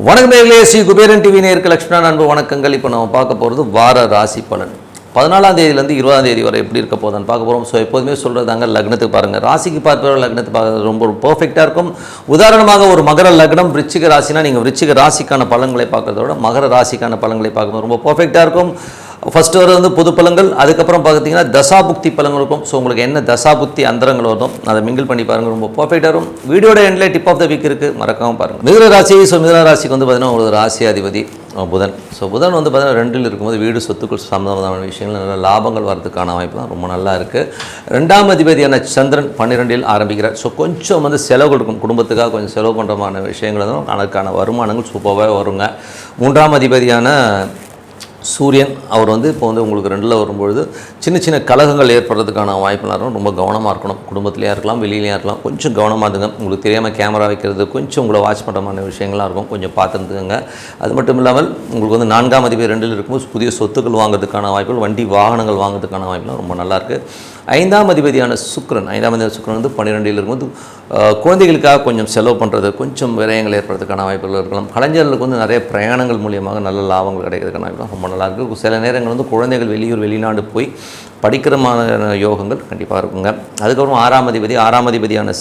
வணக்கம் நேயர்களே, ஸ்ரீ குபேரன் டிவி நேயர்களுக்கு லட்சுமணா அன்பு வணக்கங்கள். இப்போ நம்ம பார்க்க போகிறது வார ராசி பலன் 14ஆம் தேதியிலேருந்து 20ஆம் தேதி வரை எப்படி இருக்க போதுன்னு பார்க்க போகிறோம். ஸோ எப்போதுமே சொல்கிறதாங்க, லக்னத்துக்கு பாருங்கள், ராசிக்கு பார்ப்பவர் லக்னத்துக்கு பார்க்குறது ரொம்ப பர்ஃபெக்டாக இருக்கும். உதாரணமாக ஒரு மகர லக்னம் விருச்சிக ராசினா நீங்கள் விருச்சிக ராசிக்கான பலன்களை பார்க்குறத விட மகர ராசிக்கான பலன்களை பார்க்கும்போது ரொம்ப பர்ஃபெக்டாக இருக்கும். ஃபஸ்ட்டு வர வந்து பொது பலன்கள், அதுக்கப்புறம் பார்த்தீங்கன்னா தசாபுக்தி பலன்கள் இருக்கும். ஸோ உங்களுக்கு என்ன தசாபுக்தி அந்தரங்கள் வரும் அதை மிங்கிள் பண்ணி பாருங்கள், ரொம்ப பர்ஃபெக்டாக இருக்கும். வீடியோட எண்டில் டிப் ஆஃப் த வீக் இருக்குது, மறக்காமல் பாருங்கள். மிதுன ராசி. ஸோ மிதுன ராசிக்கு வந்து பார்த்தீங்கன்னா உங்களுக்கு ராசி அதிபதி புதன். ஸோ புதன் வந்து பார்த்தீங்கன்னா 2ல் இருக்கும்போது வீடு சொத்துக்கள் சம்பந்தமான விஷயங்கள் நல்ல லாபங்கள் வரதுக்கான வாய்ப்பு தான் ரொம்ப நல்லா இருக்குது. 2ஆம் அதிபதியான சந்திரன் 12ல் ஆரம்பிக்கிறார். ஸோ கொஞ்சம் வந்து செலவுகள் இருக்கும், குடும்பத்துக்காக கொஞ்சம் செலவு பண்ணுறமான விஷயங்கள் தான் அதற்கான வருமானங்கள் சூப்பராக வருங்க. 3ஆம் அதிபதியான சூரியன் அவர் வந்து இப்போ வந்து உங்களுக்கு 2ல் வரும்பொழுது சின்ன சின்ன கலகங்கள் ஏற்படுறதுக்கான வாய்ப்புலாம் இருக்கும். ரொம்ப கவனமாக இருக்கணும், குடும்பத்திலேயே இருக்கலாம் வெளியிலேயே இருக்கலாம், கொஞ்சம் கவனமாக இருந்துங்க. உங்களுக்கு தெரியாமல் கேமரா வைக்கிறது, கொஞ்சம் உங்களை வாட்ச் பண்ணுறமான விஷயங்கள்லாம் இருக்கும், கொஞ்சம் பார்த்துருந்துங்க. அது மட்டும் இல்லாமல் உங்களுக்கு வந்து 4ஆம் அதிபதி 2ல் இருக்கும்போது புதிய சொத்துக்கள் வாங்குறதுக்கான வாய்ப்புகள், வண்டி வாகனங்கள் வாங்குறதுக்கான வாய்ப்புலாம் ரொம்ப நல்லாயிருக்கு. 5ஆம் அதிபதியான சுக்கிரன் வந்து 12ல் இருக்கும்போது குழந்தைகளுக்காக கொஞ்சம் செலவு பண்ணுறது, கொஞ்சம் விரயங்கள் ஏற்படுறதுக்கான வாய்ப்புகள் இருக்கலாம். கலைஞர்களுக்கு வந்து நிறைய பிரயாணங்கள் மூலியமாக நல்ல லாபங்கள் கிடைக்கிறதுக்கான வாய்ப்புலாம் ரொம்ப நல்லாயிருக்கு. சில நேரங்கள் வந்து குழந்தைகள் வெளிநாடு போய் படிக்கிறமான யோகங்கள் கண்டிப்பாக இருக்குங்க. அதுக்கப்புறம் 6ஆம் அதிபதியான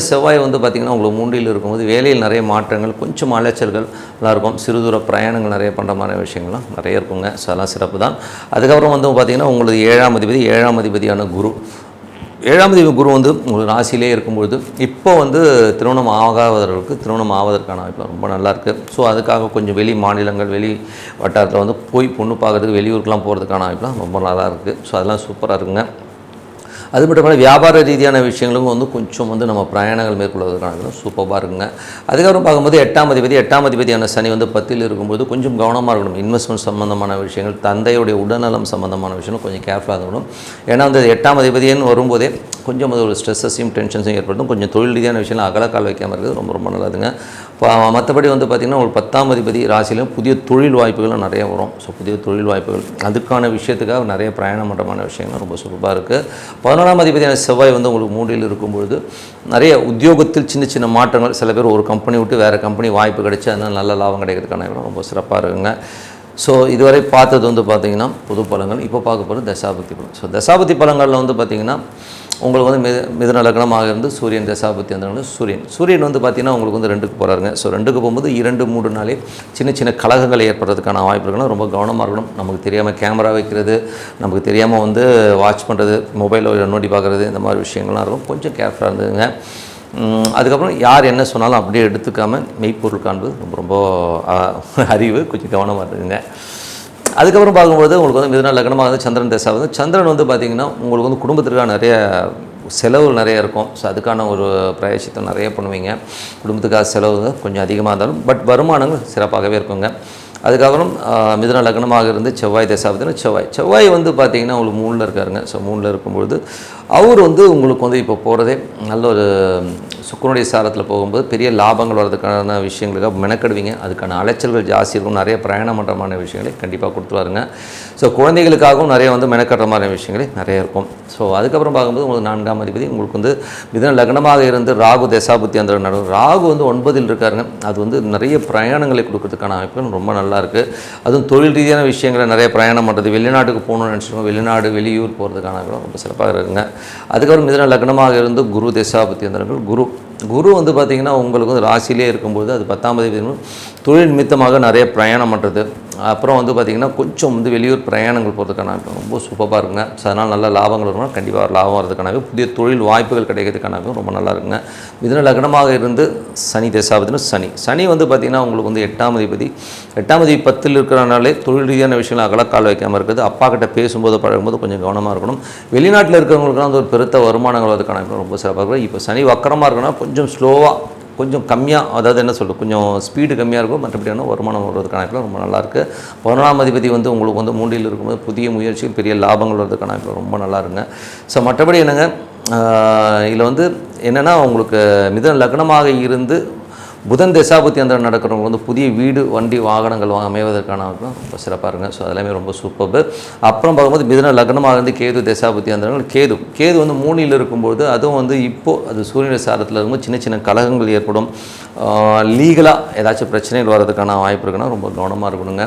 செவ்வாய் வந்து பார்த்திங்கன்னா உங்களுக்கு 3ல் இருக்கும்போது வேலையில் நிறைய மாற்றங்கள், கொஞ்சம் அலைச்சல்கள் எல்லாம் இருக்கும். சிறுதூர பிரயாணங்கள் நிறைய பண்ணுற மாதிரி விஷயங்கள்லாம் நிறைய இருக்குங்க. ஸோ அதெல்லாம் சிறப்பு தான். அதுக்கப்புறம் வந்து பார்த்திங்கன்னா உங்களுக்கு 7ஆம் அதிபதியான குரு. 7ஆம் அதிபதி குரு வந்து உங்களுக்கு ராசியிலே இருக்கும்பொழுது இப்போ வந்து திருமணம் ஆகாதவர்களுக்கு திருமணம் ஆவதற்கான வாய்ப்பு ரொம்ப நல்லாயிருக்கு. ஸோ அதுக்காக கொஞ்சம் வெளி மாநிலங்கள் வெளி வட்டாரத்தில் வந்து போய் பொண்ணு பார்க்குறதுக்கு வெளியூருக்கெலாம் போகிறதுக்கான வாய்ப்புலாம் ரொம்ப நல்லா இருக்குது. ஸோ அதெல்லாம் சூப்பராக இருக்குங்க. அது மட்டும் இல்லாமல் வியாபார ரீதியான விஷயங்களுக்கும் வந்து கொஞ்சம் வந்து நம்ம பிரயாணங்கள் மேற்கொள்வதற்கான சூப்பராக இருக்குங்க. அதுக்கப்புறம் பார்க்கும்போது 8ஆம் அதிபதியான சனி வந்து 10ல் இருக்கும்போது கொஞ்சம் கவனமாக இருக்கணும். இன்வெஸ்ட்மெண்ட் சம்மந்தமான விஷயங்கள், தந்தையுடைய உடல்நலம் சம்மந்தமான விஷயங்கள் கொஞ்சம் கேர்ஃபுல்லாக இருக்கணும். ஏன்னா வந்து 8ஆம் அதிபதின்னு வரும்போதே கொஞ்சம் அது ஒரு ஸ்ட்ரெஸ்ஸையும் டென்ஷன்ஸையும் ஏற்படுத்தும். கொஞ்சம் தொழில் ரீதியான விஷயங்கள் அகலக்கால் வைக்காமல் இருக்கிறது ரொம்ப ரொம்ப நல்லதுங்க. மற்றபடி வந்து பார்த்திங்கன்னா ஒரு 10ஆம் அதிபதி ராசியிலும் புதிய தொழில் வாய்ப்புகளும் நிறைய வரும். ஸோ புதிய தொழில் வாய்ப்புகள், அதுக்கான விஷயத்துக்காக நிறைய பிரயாணம் பண்ணுறமான விஷயங்கள் ரொம்ப சூப்பராக இருக்குது. 11ஆம் அதிபதியான செவ்வாய் வந்து உங்களுக்கு 3ல் இருக்கும்பொழுது நிறைய உத்தியோகத்தில் சின்ன சின்ன மாற்றங்கள், சில பேர் ஒரு கம்பெனி விட்டு வேறு கம்பெனி வாய்ப்பு கிடைச்சி அதனால் நல்ல லாபம் கிடைக்கிறதுக்கான ரொம்ப சிறப்பாக இருக்குங்க. ஸோ இதுவரை பார்த்தது வந்து பார்த்திங்கன்னா பொது பலன்கள். இப்போ பார்க்க போகிறது தசாபுக்தி பலன். ஸோ தசாபுக்தி பலன்களில் வந்து பார்த்திங்கன்னா உங்களுக்கு வந்து மிதுன லக்னமாக இருந்து சூரியன் தசாபுக்தி அந்த சூரியன் வந்து பார்த்திங்கன்னா உங்களுக்கு வந்து 2க்கு போகிறாருங்க. ஸோ 2க்கு போகும்போது 2-3 நாளே சின்ன சின்ன கலகங்கள் ஏற்படுறதுக்கான வாய்ப்பு இருக்குன்னா ரொம்ப கவனமாக இருக்கணும். நமக்கு தெரியாமல் கேமரா வைக்கிறது, நமக்கு தெரியாமல் வந்து வாட்ச் பண்ணுறது, மொபைலில் நோண்டி பார்க்குறது, இந்த மாதிரி விஷயங்கள்லாம் இருக்கும். கொஞ்சம் கேர்ஃபுல்லாக இருந்ததுங்க. அதுக்கப்புறம் யார் என்ன சொன்னாலும் அப்படியே எடுத்துக்காமல் மெய்ப்பொருள் காண்பது ரொம்ப ரொம்ப அறிவு, கொஞ்சம் கவனமாக இருக்குங்க. அதுக்கப்புறம் பார்க்கும்போது உங்களுக்கு வந்து மிதுன லக்னமாக வந்து சந்திரன் தசா வந்து சந்திரன் வந்து பார்த்திங்கன்னா உங்களுக்கு வந்து குடும்பத்திற்காக நிறைய செலவு நிறைய இருக்கும். ஸோ அதுக்கான ஒரு பிரயாசித்தம் நிறைய பண்ணுவீங்க. குடும்பத்துக்காக செலவு கொஞ்சம் அதிகமாக இருந்தாலும் பட் வருமானங்கள் சிறப்பாகவே இருக்குங்க. அதுக்கப்புறம் மிதுன லக்னமாக இருந்து செவ்வாய் தசாபதினா செவ்வாய் வந்து பார்த்திங்கன்னா உங்களுக்கு 3ல் இருக்காருங்க. ஸோ 3ல் இருக்கும்பொழுது அவர் வந்து உங்களுக்கு வந்து இப்போ போகிறதே நல்ல ஒரு சுக்கிரனுடைய சாரத்தில் போகும்போது பெரிய லாபங்கள் வர்றதுக்கான விஷயங்களுக்காக மெனக்கெடுவீங்க. அதுக்கான அலைச்சல்கள் ஜாஸ்தி இருக்கும். நிறைய பிரயாணம் பண்ணுறமான விஷயங்களை கண்டிப்பாக கொடுத்துருவாருங்க. ஸோ குழந்தைகளுக்காகவும் நிறைய வந்து மெனக்கட்டுற மாதிரி விஷயங்களே நிறைய இருக்கும். ஸோ அதுக்கப்புறம் பார்க்கும்போது உங்களுக்கு 4ஆம் அதிபதி உங்களுக்கு வந்து மிதுன லக்னமாக இருந்து ராகு தசாபுத்தி அந்த நடுவு ராகு வந்து 9ல் இருக்காருங்க. அது வந்து நிறைய பிரயாணங்களை கொடுக்கறதுக்கான வாய்ப்புகள் ரொம்ப நல்லா இருக்குது. அதுவும் தொழில் ரீதியான விஷயங்களை நிறைய பிரயாணம் பண்ணுறது, வெளிநாட்டுக்கு போகணும்னு நினச்சிருக்கோம், வெளியூர் போகிறதுக்கான ரொம்ப சிறப்பாக இருக்குங்க. அதுக்கப்புறம் மிதுன லக்னமாக இருந்து குரு தசாபுத்தி அந்த குரு வந்து பார்த்திங்கன்னா உங்களுக்கு வந்து ராசியிலே இருக்கும்போது அது 10ஆம் அதிபதி தொழில் நிமித்தமாக நிறைய பிரயாணம் பண்ணுறது, அப்புறம் வந்து பார்த்திங்கன்னா கொஞ்சம் வந்து வெளியூர் பிரயாணங்கள் போகிறதுக்கான ரொம்ப சூப்பராக இருக்குங்க. ஸோ அதனால் நல்ல லாபங்கள் இருக்கணும். கண்டிப்பாக லாபம் வரதுக்கான புதிய தொழில் வாய்ப்புகள் கிடைக்கிறதுக்கான ரொம்ப நல்லா இருக்குங்க. மிதுன லக்னமாக இருந்து சனி தசாபதினா சனி வந்து பார்த்திங்கன்னா உங்களுக்கு வந்து 8ஆம் அதிபதி 10ல் இருக்கிறனாலே தொழில் ரீதியான விஷயங்கள் அகலக்கால் வைக்காமல் இருக்குது. அப்பா கிட்ட பேசும்போது பழகும்போது கொஞ்சம் கவனமாக இருக்கணும். வெளிநாட்டில் இருக்கிறவங்களுக்குலாம் வந்து ஒரு பெருத்த வருமானங்கள் வரதுக்கான ரொம்ப சிறப்பாக இருக்கும். இப்போ சனி வக்கரமாக இருக்குன்னா கொஞ்சம் ஸ்லோவாக, கொஞ்சம் கம்மியாக, அதாவது என்ன சொல்கிறது, கொஞ்சம் ஸ்பீடு கம்மியாக இருக்கும். மற்றபடியான வருமானம் வருவதற்கான ரொம்ப நல்லாயிருக்கு. 11ஆம் அதிபதி வந்து உங்களுக்கு வந்து 3ல் இருக்கும்போது புதிய முயற்சிகள் பெரிய லாபங்கள் வருவதற்கான ரொம்ப நல்லா இருங்க. ஸோ மற்றபடி என்னங்க, இதில் வந்து என்னென்னா உங்களுக்கு மிதுன லக்னமாக இருந்து புதன் தசாபுத்தி அந்தரம் நடக்கிறவங்க வந்து புதிய வீடு வண்டி வாகனங்கள் அமைவதற்கான ரொம்ப சிறப்பாக இருங்க. ஸோ அதெல்லாமே ரொம்ப சூப்பர். அப்புறம் பார்க்கும்போது மிதுன லக்னமாக இருந்து கேது தசாபுத்தி அந்தரங்கள் கேது வந்து 3ல் இருக்கும்போது அதுவும் வந்து இப்போது அது சூரியன சாரத்தில் இருக்கும்போது சின்ன சின்ன கலகங்கள் ஏற்படும். லீகலாக ஏதாச்சும் பிரச்சனைகள் வர்றதுக்கான வாய்ப்பு இருக்குன்னா ரொம்ப கவனமாக இருக்கணுங்க.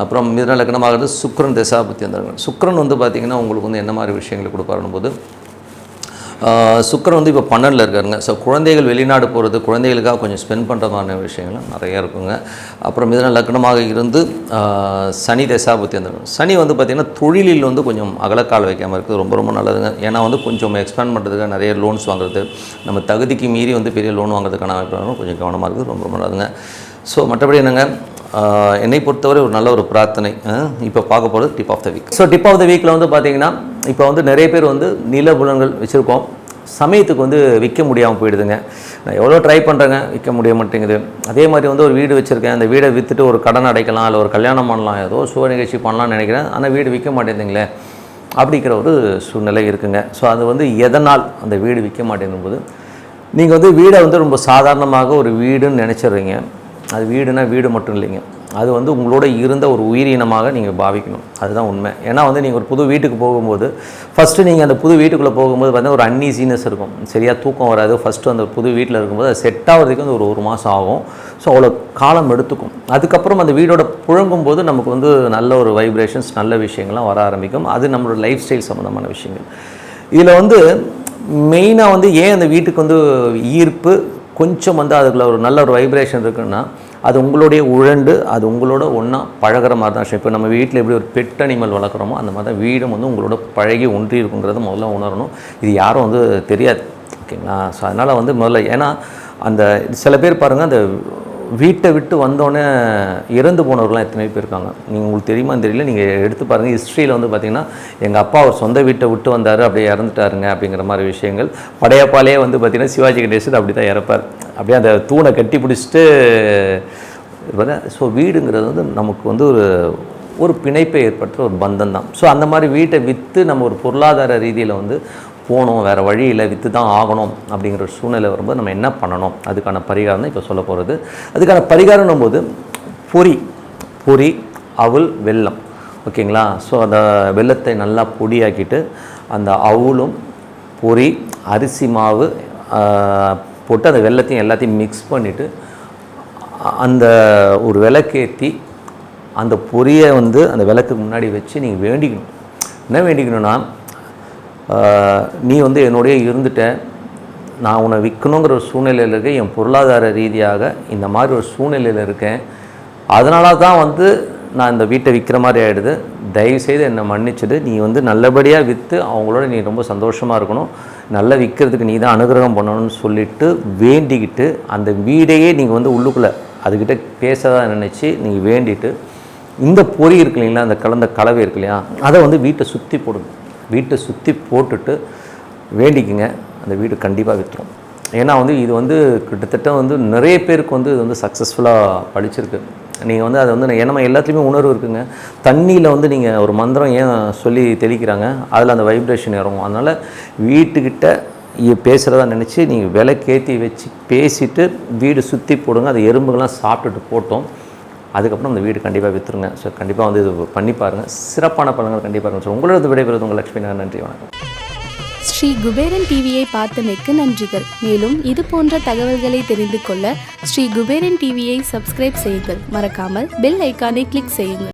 அப்புறம் மிதுன லக்னமாக இருந்து சுக்கிரன் தசாபுத்தி அந்தரங்கள் சுக்கிரன் வந்து பார்த்திங்கன்னா உங்களுக்கு வந்து என்ன மாதிரி விஷயங்களை கொடுப்பாருன்னு போது சுக்கிரன் வந்து இப்போ 12ல் இருக்காருங்க. ஸோ குழந்தைகள் வெளிநாடு போகிறது, குழந்தைகளுக்காக கொஞ்சம் ஸ்பெண்ட் பண்ணுற மாதிரியான விஷயங்கள்லாம் நிறையா இருக்குங்க. அப்புறம் மிதுன லக்னமாக இருந்து சனி தசாபுத்தி அந்த சனி வந்து பார்த்திங்கன்னா தொழிலில் வந்து கொஞ்சம் அகலக்கால் வைக்காமல் இருக்குது, ரொம்ப ரொம்ப நல்லதுங்க. ஏன்னா வந்து கொஞ்சம் எக்ஸ்பேண்ட் பண்ணுறதுக்காக நிறைய லோன்ஸ் வாங்குறது, நம்ம தகுதிக்கு மீறி வந்து பெரிய லோன் வாங்குறதுக்கான வாய்ப்பு கொஞ்சம் கவனமாக இருக்குது, ரொம்ப ரொம்ப நல்லதுங்க. ஸோ மற்றபடி என்னங்க, என்னை பொறுத்தவரை ஒரு நல்ல ஒரு பிரார்த்தனை. இப்போ பார்க்க போகிறது tip of the week. So tip of the வீக்கில் வந்து பார்த்திங்கன்னா இப்போ வந்து நிறைய பேர் வந்து நிலபுலன்கள் வச்சுருக்கோம், சமயத்துக்கு வந்து விற்க முடியாமல் போயிடுதுங்க. நான் எவ்வளோ ட்ரை பண்ணுறேங்க, விற்க முடிய மாட்டேங்குது. அதே மாதிரி வந்து ஒரு வீடு வச்சுருக்கேன், அந்த வீடை விற்றுட்டு ஒரு கடன் அடைக்கலாம், இல்லை ஒரு கல்யாணம் பண்ணலாம், ஏதோ சுவ நிகழ்ச்சி பண்ணலாம்னு நினைக்கிறேன், ஆனால் வீடு விற்க மாட்டேங்குதுங்களே அப்படிங்கிற ஒரு சூழ்நிலை இருக்குங்க. ஸோ அது வந்து எதனால் அந்த வீடு விற்க மாட்டேங்கும் போது நீங்கள் வந்து வீடை வந்து ரொம்ப சாதாரணமாக ஒரு வீடுன்னு நினச்சிடுறீங்க. அது வீடுனா வீடு மட்டும் இல்லைங்க, அது வந்து உங்களோட இருந்த ஒரு உயிரினமாக நீங்கள் பாவிக்கணும், அதுதான் உண்மை. ஏன்னா வந்து நீங்கள் ஒரு புது வீட்டுக்கு போகும்போது ஃபஸ்ட்டு நீங்கள் அந்த புது வீட்டுக்குள்ளே போகும்போது பார்த்தீங்கன்னா ஒரு அன்ஈஸினஸ் இருக்கும், சரியாக தூக்கம் வராது. ஃபஸ்ட்டு அந்த புது வீட்டில் இருக்கும்போது அது செட் ஆகிறதுக்கு வந்து ஒரு மாதம் ஆகும். ஸோ அவ்வளோ காலம் எடுத்துக்கும். அதுக்கப்புறம் அந்த வீடோட புழங்கும்போது நமக்கு வந்து நல்ல ஒரு வைப்ரேஷன்ஸ், நல்ல விஷயங்கள்லாம் வர ஆரம்பிக்கும். அது நம்மளோட லைஃப் ஸ்டைல் சம்மந்தமான விஷயங்கள். இதில் வந்து மெயினாக வந்து ஏன் அந்த வீட்டுக்கு வந்து ஈர்ப்பு கொஞ்சம் வந்து அதுக்குள்ள ஒரு நல்ல ஒரு வைப்ரேஷன் இருக்குன்னா, அது உங்களுடைய உழண்டு அது உங்களோட ஒன்றா பழகிற மாதிரி தான். இப்போ நம்ம வீட்டில் எப்படி ஒரு பெட் அனிமல் வளர்க்குறோமோ அந்த மாதிரி தான் வீடும் வந்து உங்களோட பழகி ஒன்றி இருக்குங்கிறத முதல்ல உணரணும். இது யாரும் வந்து தெரியாது, ஓகேங்களா? ஸோ அதனால் வந்து முதல்ல, ஏன்னா அந்த சில பேர் பாருங்கள், அந்த வீட்டை விட்டு வந்தோடனே இறந்து போனவர்கள்லாம் எத்தனை பேர் இருக்காங்க, நீங்கள் உங்களுக்கு தெரியுமான்னு தெரியல. நீங்கள் எடுத்து பாருங்கள், ஹிஸ்ட்ரியில் வந்து பார்த்திங்கன்னா எங்கள் அப்பா அவர் சொந்த வீட்டை விட்டு வந்தார், அப்படியே இறந்துட்டாருங்க அப்படிங்கிற மாதிரி விஷயங்கள். படையப்பாலே வந்து பார்த்திங்கன்னா சிவாஜி கணேசன் அப்படி தான் இறப்பார், அப்படியே அந்த தூணை கட்டி பிடிச்சிட்டு இருப்பார். ஸோ வீடுங்கிறது வந்து நமக்கு வந்து ஒரு பிணைப்பை ஏற்படுத்துகிற ஒரு பந்தம் தான். ஸோ அந்த மாதிரி வீட்டை விற்று நம்ம ஒரு பொருளாதார ரீதியில் வந்து போகணும், வேறு வழியில் விற்று தான் ஆகணும் அப்படிங்கிற ஒரு சூழ்நிலை வரும்போது நம்ம என்ன பண்ணணும், அதுக்கான பரிகாரம் தான் இப்போ சொல்ல போகிறது. அதுக்கான பரிகாரம்னும் போது பொரி, அவல், வெல்லம், ஓகேங்களா? ஸோ அந்த வெல்லத்தை நல்லா பொடியாக்கிட்டு அந்த அவலும் பொரி அரிசி மாவு போட்டு அந்த வெல்லத்தையும் எல்லாத்தையும் மிக்ஸ் பண்ணிவிட்டு அந்த ஒரு விளக்கேற்றி அந்த பொரியை வந்து அந்த விளக்குக்கு முன்னாடி வச்சு நீங்கள் வேண்டிக்கணும். என்ன வேண்டிக்கணும்னா, நீ வந்து என்னுடைய இருந்துட்ட, நான் உன்னை விற்கணுங்கிற ஒரு சூழ்நிலையில் இருக்கேன், என் பொருளாதார ரீதியாக இந்த மாதிரி ஒரு சூழ்நிலையில் இருக்கேன், அதனால தான் வந்து நான் இந்த வீட்டை விற்கிற மாதிரி ஆகிடுது, தயவுசெய்து என்னை மன்னிச்சுடு, நீ வந்து நல்லபடியாக விற்று அவங்களோட நீ ரொம்ப சந்தோஷமாக இருக்கணும், நல்லா விற்கிறதுக்கு நீ தான் அனுகிரகம் பண்ணணும்னு சொல்லிவிட்டு வேண்டிக்கிட்டு அந்த வீடையே நீங்கள் வந்து உள்ளுக்குள்ளே அதுக்கிட்ட பேசதான் நினச்சி நீங்கள் வேண்டிட்டு இந்த பொறி இருக்கு இல்லைங்களா, அந்த கலந்த கலவை இருக்கு இல்லையா, அதை வந்து வீட்டை சுற்றி போடுங்க. வீட்டை சுற்றி போட்டுட்டு வேண்டிக்குங்க, அந்த வீடு கண்டிப்பாக விற்றுரும். ஏன்னா வந்து இது வந்து கிட்டத்தட்ட வந்து நிறைய பேருக்கு வந்து இது வந்து சக்ஸஸ்ஃபுல்லாக படிச்சிருக்கு. நீங்கள் வந்து அதை வந்து ஏன்னா எல்லாத்துலேயுமே உணர்வு இருக்குங்க. தண்ணியில் வந்து நீங்கள் ஒரு மந்திரம் ஏன் சொல்லி தெளிக்கிறாங்க, அதில் அந்த வைப்ரேஷன் இறங்கும். அதனால் வீட்டுக்கிட்ட பேசுகிறதா நினச்சி நீங்கள் விலைக்கேற்றி வச்சு பேசிவிட்டு வீடு சுற்றி போடுங்க. அது எறும்புகள்லாம் சாப்பிட்டுட்டு போட்டோம், அதுக்கப்புறம் அந்த வீடு கண்டிப்பாக விற்றுருங்க. ஸோ கண்டிப்பாக வந்து இது பண்ணி பாருங்கள், சிறப்பான பலன்கள் கண்டிப்பாக இருக்கும். ஸோ உங்களோட விடைபெறுவது உங்கள் லட்சுமி. நன்றி, வணக்கம். ஸ்ரீ குபேரன் டிவியை பார்த்தமைக்கு நன்றிகள். மேலும் இது போன்ற தகவல்களை தெரிந்து கொள்ள ஸ்ரீ குபேரன் டிவியை சப்ஸ்கிரைப் செய்யுங்கள். மறக்காமல் பெல் ஐக்கானை கிளிக் செய்யுங்கள்.